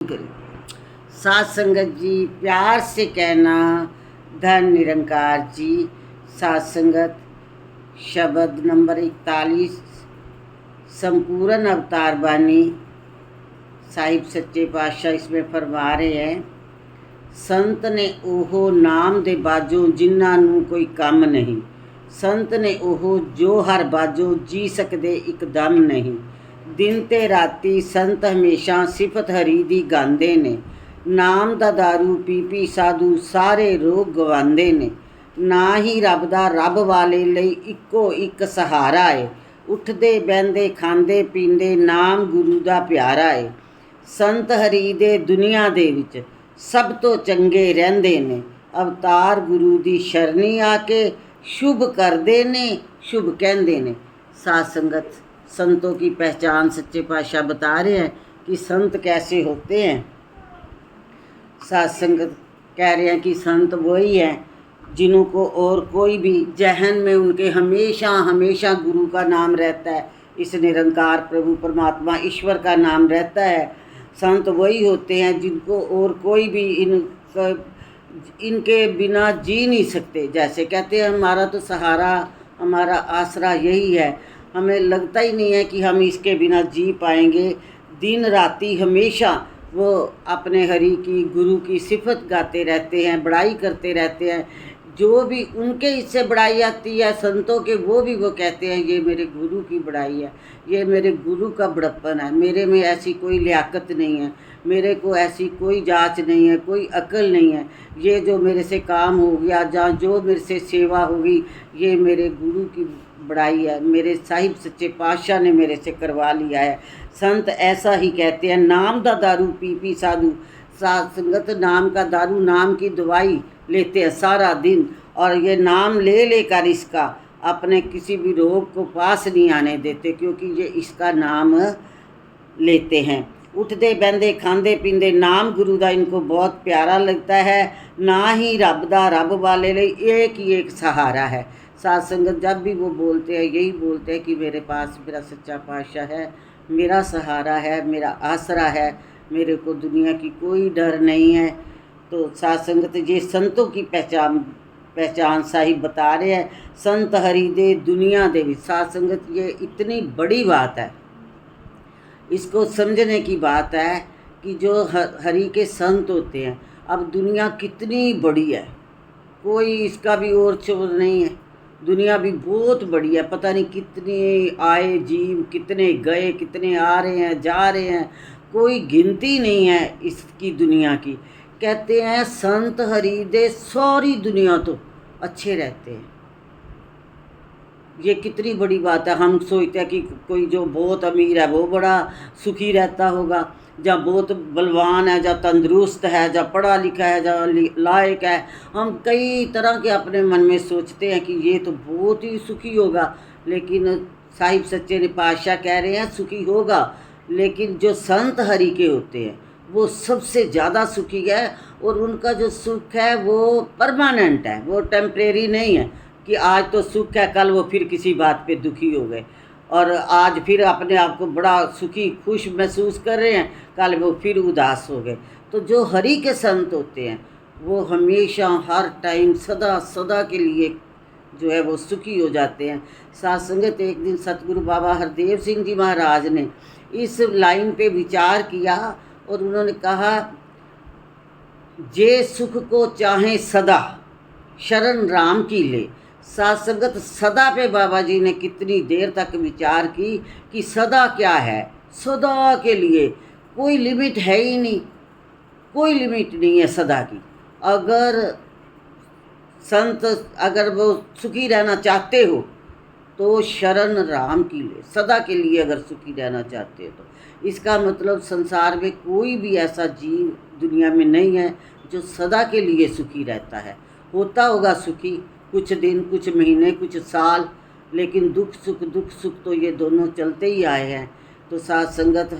सात संगत जी, प्यार से कहना धन निरंकार जी। सात संगत शब्द नंबर 41 संपूर्ण अवतार बानी साहिब सच्चे पातशाह इसमें फरमा रहे हैं, संत ने ओहो नाम दे बाजो जिन्हां नूं कोई कम नहीं। संत ने ओहो जो हर बाजो जी सकदे इकदम नहीं। दिन ते राती संत हमेशा सिफत हरी दी गांदे ने। नाम दा दारू पी पी साधु सारे रोग गवांदे ने। ना ही रब दा रब वाले लई इक्को एक सहारा है। उठदे बहंदे खांदे पींदे नाम गुरु दा प्यारा है। संत हरी दे दुनिया दे विच सब तो चंगे रहंदे ने। अवतार गुरु दी शरणी आके शुभ करदे ने, शुभ कहंदे ने। सात संगत, संतों की पहचान सच्चे पातशाह बता रहे हैं कि संत कैसे होते हैं। सात संगत कह रहे हैं कि संत वही हैं जिन्हों को और कोई भी जहन में उनके हमेशा हमेशा गुरु का नाम रहता है, इस निरंकार प्रभु परमात्मा ईश्वर का नाम रहता है। संत वही होते हैं जिनको और कोई भी इनके बिना जी नहीं सकते। जैसे कहते हैं हमारा तो सहारा, हमारा आसरा यही है, हमें लगता ही नहीं है कि हम इसके बिना जी पाएंगे। दिन राती हमेशा वो अपने हरि की गुरु की सिफत गाते रहते हैं, बड़ाई करते रहते हैं। जो भी उनके इससे बड़ाई आती है संतों के, वो भी वो कहते हैं ये मेरे गुरु की बड़ाई है, ये मेरे गुरु का बड़प्पन है, मेरे में ऐसी कोई लियाकत नहीं है, मेरे को ऐसी कोई जांच नहीं है, कोई अकल नहीं है। ये जो मेरे से काम हो गया, जहाँ जो मेरे से सेवा होगी, ये मेरे गुरु की बड़ाई है, मेरे साहिब सच्चे पातशाह ने मेरे से करवा लिया है। संत ऐसा ही कहते हैं। नाम दा दारू पी पी साधु, सात संगत नाम का दारू, नाम की दवाई लेते हैं सारा दिन, और ये नाम ले लेकर इसका अपने किसी भी रोग को पास नहीं आने देते, क्योंकि ये इसका नाम लेते हैं। उठते बहंदे खांदे पींदे नाम गुरु दा इनको बहुत प्यारा लगता है। ना ही रब दा रब वाले लिए एक ही एक सहारा है। सात संगत जब भी वो बोलते हैं यही बोलते हैं कि मेरे पास मेरा सच्चा पातशाह है, मेरा सहारा है, मेरा आसरा है, मेरे को दुनिया की कोई डर नहीं है। तो सात संगत ये संतों की पहचान साहिब बता रहे हैं। संत हरि दे दुनिया दे। सात संगत ये इतनी बड़ी बात है, इसको समझने की बात है कि जो हरि के संत होते हैं। अब दुनिया कितनी बड़ी है, कोई इसका भी और छोर नहीं है। दुनिया भी बहुत बड़ी है, पता नहीं कितने आए जीव, कितने गए, कितने आ रहे हैं जा रहे हैं, कोई गिनती नहीं है इसकी दुनिया की। कहते हैं संत हरि दे सारी दुनिया तो अच्छे रहते हैं। ये कितनी बड़ी बात है। हम सोचते हैं कि कोई जो बहुत अमीर है वो बड़ा सुखी रहता होगा, जहाँ बहुत बलवान है, जहाँ तंदुरुस्त है, जहाँ पढ़ा लिखा है, जहाँ लायक है। हम कई तरह के अपने मन में सोचते हैं कि ये तो बहुत ही सुखी होगा, लेकिन साहिब सच्चे ने पातशाह कह रहे हैं सुखी होगा, लेकिन जो संत हरि के होते हैं वो सबसे ज़्यादा सुखी है। और उनका जो सुख है वो परमानेंट है, वो टेम्परेरी नहीं है कि आज तो सुख है कल वो फिर किसी बात पे दुखी हो गए, और आज फिर अपने आप को बड़ा सुखी खुश महसूस कर रहे हैं, कल वो फिर उदास हो गए। तो जो हरि के संत होते हैं वो हमेशा हर टाइम सदा सदा के लिए जो है वो सुखी हो जाते हैं। सात संगत एक दिन सतगुरु बाबा हरदेव सिंह जी महाराज ने इस लाइन पे विचार किया और उन्होंने कहा, जे सुख को चाहे सदा शरण राम की ले। सात संगत सदा पे बाबा जी ने कितनी देर तक विचार की कि सदा क्या है। सदा के लिए कोई लिमिट है ही नहीं, कोई लिमिट नहीं है सदा की। अगर संत अगर वो सुखी रहना चाहते हो तो शरण राम की ले, सदा के लिए अगर सुखी रहना चाहते हो तो। इसका मतलब संसार में कोई भी ऐसा जीव दुनिया में नहीं है जो सदा के लिए सुखी रहता है। होता होगा सुखी कुछ दिन, कुछ महीने, कुछ साल, लेकिन दुख सुख तो ये दोनों चलते ही आए हैं। तो सात संगत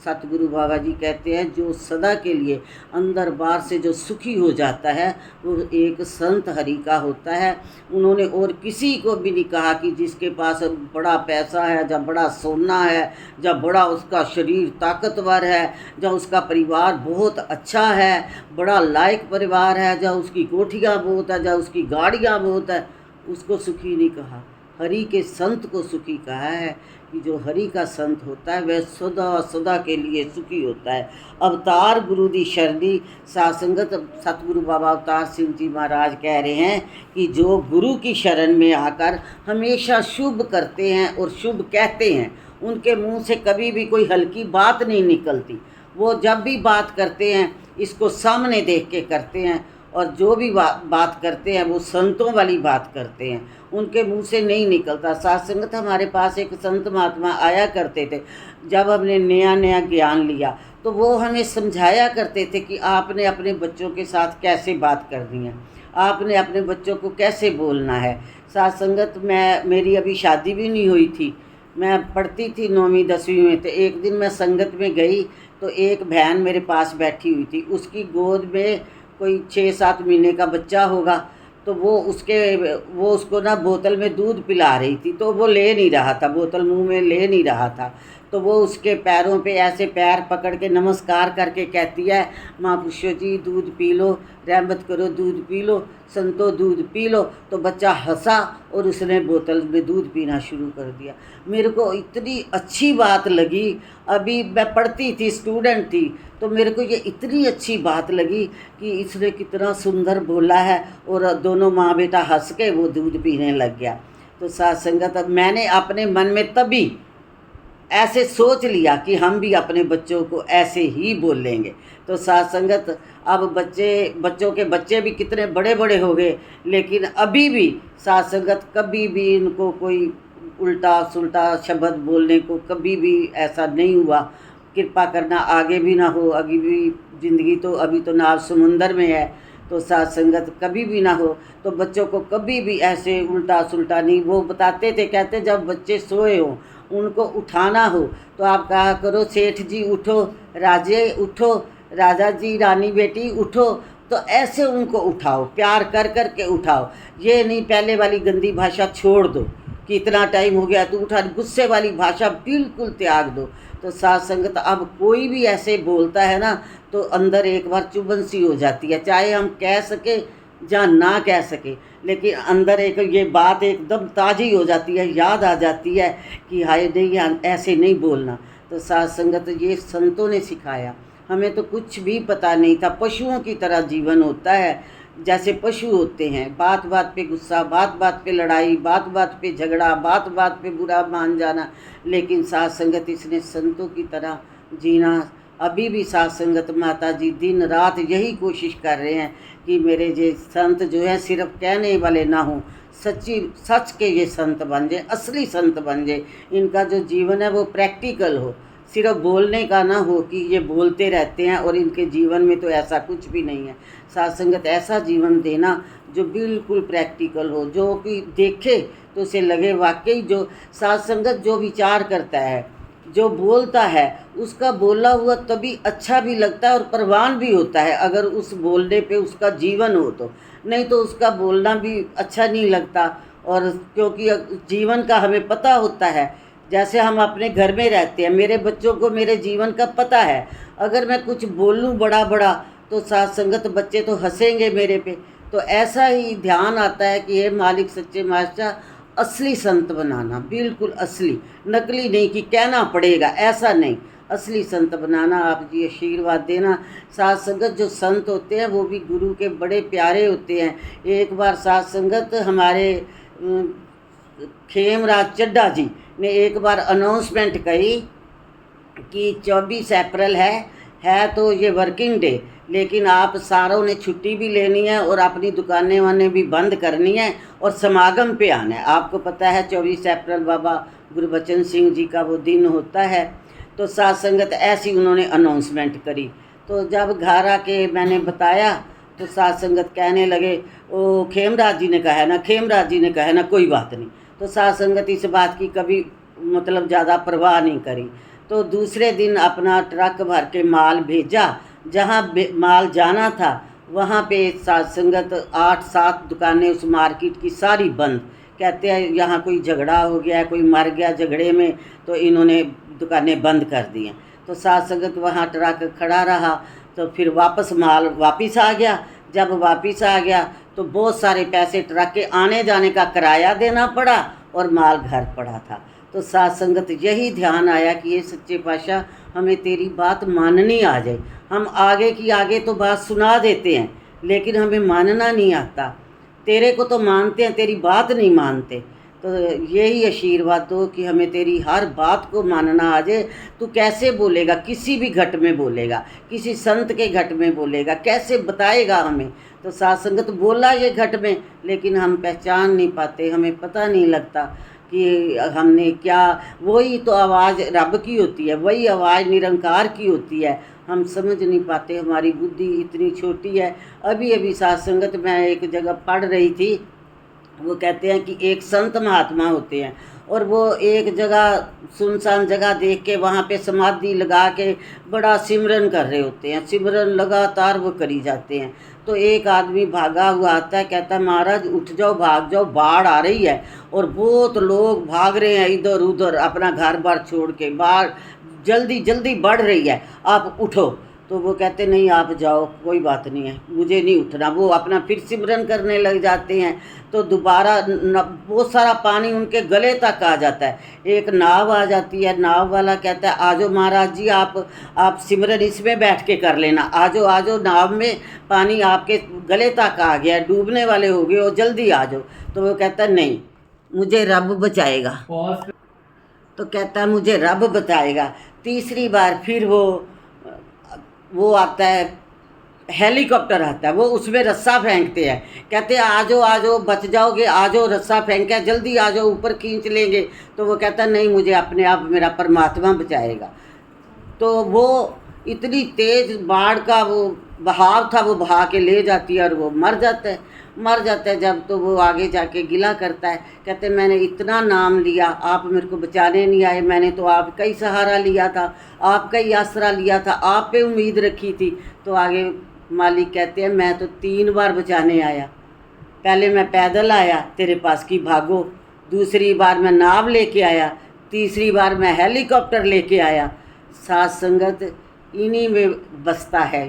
सतगुरु बाबा जी कहते हैं जो सदा के लिए अंदर बाहर से जो सुखी हो जाता है वो एक संत हरि का होता है। उन्होंने और किसी को भी नहीं कहा कि जिसके पास बड़ा पैसा है, जब बड़ा सोना है, जब बड़ा उसका शरीर ताकतवर है, जब उसका परिवार बहुत अच्छा है, बड़ा लायक परिवार है, जब उसकी कोठियाँ बहुत है, जब उसकी गाड़ियाँ बहुत है, उसको सुखी नहीं कहा। हरि के संत को सुखी कहा है कि जो हरि का संत होता है वह सदा सदा के लिए सुखी होता है। अवतार गुरु दी शरणी सासंगत सतगुरु बाबा अवतार सिंह जी महाराज कह रहे हैं कि जो गुरु की शरण में आकर हमेशा शुभ करते हैं और शुभ कहते हैं, उनके मुंह से कभी भी कोई हल्की बात नहीं निकलती। वो जब भी बात करते हैं इसको सामने देख के करते हैं, और जो भी बात करते हैं वो संतों वाली बात करते हैं, उनके मुंह से नहीं निकलता। सत्संगत हमारे पास एक संत महात्मा आया करते थे, जब हमने नया नया ज्ञान लिया तो वो हमें समझाया करते थे कि आपने अपने बच्चों के साथ कैसे बात करनी है, आपने अपने बच्चों को कैसे बोलना है। सत्संगत मेरी अभी शादी भी नहीं हुई थी, मैं पढ़ती थी 9वीं 10वीं में। तो एक दिन मैं संगत में गई तो एक बहन मेरे पास बैठी हुई थी, उसकी गोद में कोई 6-7 महीने का बच्चा होगा। तो वो उसको ना बोतल में दूध पिला रही थी, तो वो ले नहीं रहा था, बोतल मुंह में ले नहीं रहा था। तो वो उसके पैरों पे ऐसे पैर पकड़ के नमस्कार करके कहती है, माँ पुष्यो जी दूध पी लो, रहमत करो दूध पी लो, संतो दूध पी लो। तो बच्चा हंसा और उसने बोतल में दूध पीना शुरू कर दिया। मेरे को इतनी अच्छी बात लगी, अभी मैं पढ़ती थी, स्टूडेंट थी, तो मेरे को ये इतनी अच्छी बात लगी कि इसने कितना सुंदर बोला है, और दोनों माँ बेटा हंस के वो दूध पीने लग गया। तो सत्संगत मैंने अपने मन में तभी ऐसे सोच लिया कि हम भी अपने बच्चों को ऐसे ही बोलेंगे। तो सत्संगत अब बच्चों के बच्चे भी कितने बड़े बड़े हो गए, लेकिन अभी भी सत्संगत कभी भी इनको कोई उल्टा सुल्टा शब्द बोलने को कभी भी ऐसा नहीं हुआ। कृपा करना आगे भी ना हो, अभी भी ज़िंदगी तो अभी तो नाव समुंदर में है, तो सत्संगत कभी भी ना हो। तो बच्चों को कभी भी ऐसे उल्टा सुल्टा नहीं। वो बताते थे, कहते जब बच्चे सोए हों उनको उठाना हो तो आप कहा करो, सेठ जी उठो, राजे उठो, राजा जी रानी बेटी उठो। तो ऐसे उनको उठाओ, प्यार कर कर के उठाओ। ये नहीं पहले वाली गंदी भाषा छोड़ दो कि इतना टाइम हो गया तो उठा, गुस्से वाली भाषा बिल्कुल त्याग दो। तो सत्संगत अब कोई भी ऐसे बोलता है ना तो अंदर एक बार चुभन सी हो जाती है, चाहे हम कह सके या ना कह सके, लेकिन अंदर एक ये बात एकदम ताज़ी हो जाती है, याद आ जाती है कि हाय नहीं ऐसे नहीं बोलना। तो सत्संगत ये संतों ने सिखाया, हमें तो कुछ भी पता नहीं था। पशुओं की तरह जीवन होता है, जैसे पशु होते हैं, बात बात पे गुस्सा, बात बात पे लड़ाई, बात बात पे झगड़ा, बात बात पे बुरा मान जाना। लेकिन सत्संगत इसने संतों की तरह जीना। अभी भी सत्संगत माता जी दिन रात यही कोशिश कर रहे हैं कि मेरे ये संत जो है सिर्फ कहने वाले ना हों, सच के ये संत बन जाए, असली संत बन जाए। इनका जो जीवन है वो प्रैक्टिकल हो, सिर्फ बोलने का ना हो कि ये बोलते रहते हैं और इनके जीवन में तो ऐसा कुछ भी नहीं है। सत्संगत ऐसा जीवन देना जो बिल्कुल प्रैक्टिकल हो, जो कि देखे तो उसे लगे वाकई जो सत्संगत जो विचार करता है, जो बोलता है, उसका बोला हुआ तभी अच्छा भी लगता है और प्रवान भी होता है, अगर उस बोलने पे उसका जीवन हो तो। नहीं तो उसका बोलना भी अच्छा नहीं लगता। और क्योंकि जीवन का हमें पता होता है, जैसे हम अपने घर में रहते हैं, मेरे बच्चों को मेरे जीवन का पता है। अगर मैं कुछ बोलूं बड़ा बड़ा तो सत्संगत बच्चे तो हंसेंगे मेरे पे। तो ऐसा ही ध्यान आता है कि हे मालिक सच्चे मास्टर असली संत बनाना, बिल्कुल असली, नकली नहीं कि कहना पड़ेगा, ऐसा नहीं, असली संत बनाना। आप जी आशीर्वाद देना। सत्संगत जो संत होते हैं वो भी गुरु के बड़े प्यारे होते हैं। एक बार सत्संगत हमारे खेमराज चड्ढा जी ने एक बार अनाउंसमेंट कही कि 24 अप्रैल है तो ये वर्किंग डे, लेकिन आप सारों ने छुट्टी भी लेनी है और अपनी दुकानें वाने भी बंद करनी है और समागम पे आना है। आपको पता है 24 अप्रैल बाबा गुरबचन सिंह जी का वो दिन होता है। तो सत्संगत ऐसी उन्होंने अनाउंसमेंट करी। तो जब घर आके मैंने बताया तो सत्संगत कहने लगे, ओ खेमराज जी ने कहा है ना, खेमराज जी ने कहा है ना, कोई बात नहीं। तो सत्संगत इस बात की कभी मतलब ज़्यादा परवाह नहीं करी। तो दूसरे दिन अपना ट्रक भर के माल भेजा। जहाँ माल जाना था वहाँ पे साथ संगत 8-7 दुकानें उस मार्केट की सारी बंद। कहते हैं यहाँ कोई झगड़ा हो गया है, कोई मर गया झगड़े में, तो इन्होंने दुकानें बंद कर दी हैं। तो साथ संगत वहाँ ट्रक खड़ा रहा। तो फिर माल वापस आ गया। जब वापस आ गया तो बहुत सारे पैसे ट्रक के आने जाने का किराया देना पड़ा और माल घर पड़ा था। तो साथ संगत यही ध्यान आया कि ये सच्चे पातशाह हमें तेरी बात माननी आ जाए। हम आगे की आगे तो बात सुना देते हैं लेकिन हमें मानना नहीं आता। तेरे को तो मानते हैं, तेरी बात नहीं मानते। तो यही आशीर्वाद दो कि हमें तेरी हर बात को मानना आ जाए। तू कैसे बोलेगा, किसी भी घट में बोलेगा, किसी संत के घट में बोलेगा, कैसे बताएगा हमें। तो साथ संगत बोला ये घट में, लेकिन हम पहचान नहीं पाते, हमें पता नहीं लगता कि हमने क्या। वही तो आवाज़ रब की होती है, वही आवाज़ निरंकार की होती है। हम समझ नहीं पाते, हमारी बुद्धि इतनी छोटी है। अभी अभी साथ संगत मैं एक जगह पढ़ रही थी, वो कहते हैं कि एक संत महात्मा होते हैं और वो एक जगह सुनसान जगह देख के वहाँ पे समाधि लगा के बड़ा सिमरन कर रहे होते हैं। सिमरन लगातार वो करी जाते हैं। तो एक आदमी भागा हुआ आता है, कहता है महाराज उठ जाओ, भाग जाओ, बाढ़ आ रही है। और बहुत लोग भाग रहे हैं इधर उधर अपना घर बार छोड़ के, बाढ़ जल्दी जल्दी बढ़ रही है, आप उठो। तो वो कहते नहीं आप जाओ, कोई बात नहीं है, मुझे नहीं उठना। वो अपना फिर सिमरन करने लग जाते हैं। तो दोबारा बहुत सारा पानी उनके गले तक आ जाता है। एक नाव आ जाती है, नाव वाला कहता है आजो महाराज जी, आप सिमरन इसमें बैठ के कर लेना, आजो आजो, नाव में पानी आपके गले तक आ गया, डूबने वाले हो गए हो, जल्दी आ जाओ। तो वो कहता है नहीं, मुझे रब बचाएगा। तो कहता है मुझे रब बचाएगा। तीसरी बार फिर वो आता है, हेलीकॉप्टर आता है, वो उसमें रस्सा फेंकते हैं। कहते हैं आजो आजो, बच जाओगे, आजो, रस्सा फेंका, जल्दी आ जाओ, ऊपर खींच लेंगे। तो वो कहता है नहीं, मुझे अपने आप मेरा परमात्मा बचाएगा। तो वो इतनी तेज़ बाढ़ का वो बहाव था, वो बहा के ले जाती है और वो मर जाता है। जब तो वो आगे जाके गिला करता है, कहते मैंने इतना नाम लिया, आप मेरे को बचाने नहीं आए, मैंने तो आपका ही सहारा लिया था, आपका ही आसरा लिया था, आप पे उम्मीद रखी थी। तो आगे मालिक कहते हैं मैं तो 3 बार बचाने आया। पहले मैं पैदल आया तेरे पास की भागो, दूसरी बार मैं नाव लेके आया, तीसरी बार मैं हेलीकॉप्टर लेके आया। साथ संगत इन्हीं में बसता है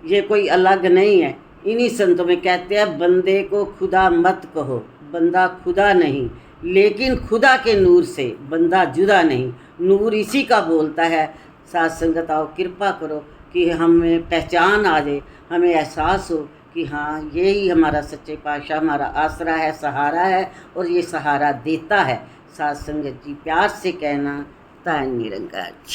ये कोई अलग नहीं है। इन्हीं संतों में कहते हैं बंदे को खुदा मत कहो, बंदा खुदा नहीं, लेकिन खुदा के नूर से बंदा जुदा नहीं। नूर इसी का बोलता है। साथ संगत आओ, कृपा करो कि हमें पहचान आ जाए, हमें एहसास हो कि हाँ यही हमारा सच्चे पातशाह हमारा आसरा है, सहारा है, और ये सहारा देता है। साथ संगत जी प्यार से कहना, तान निरंकार।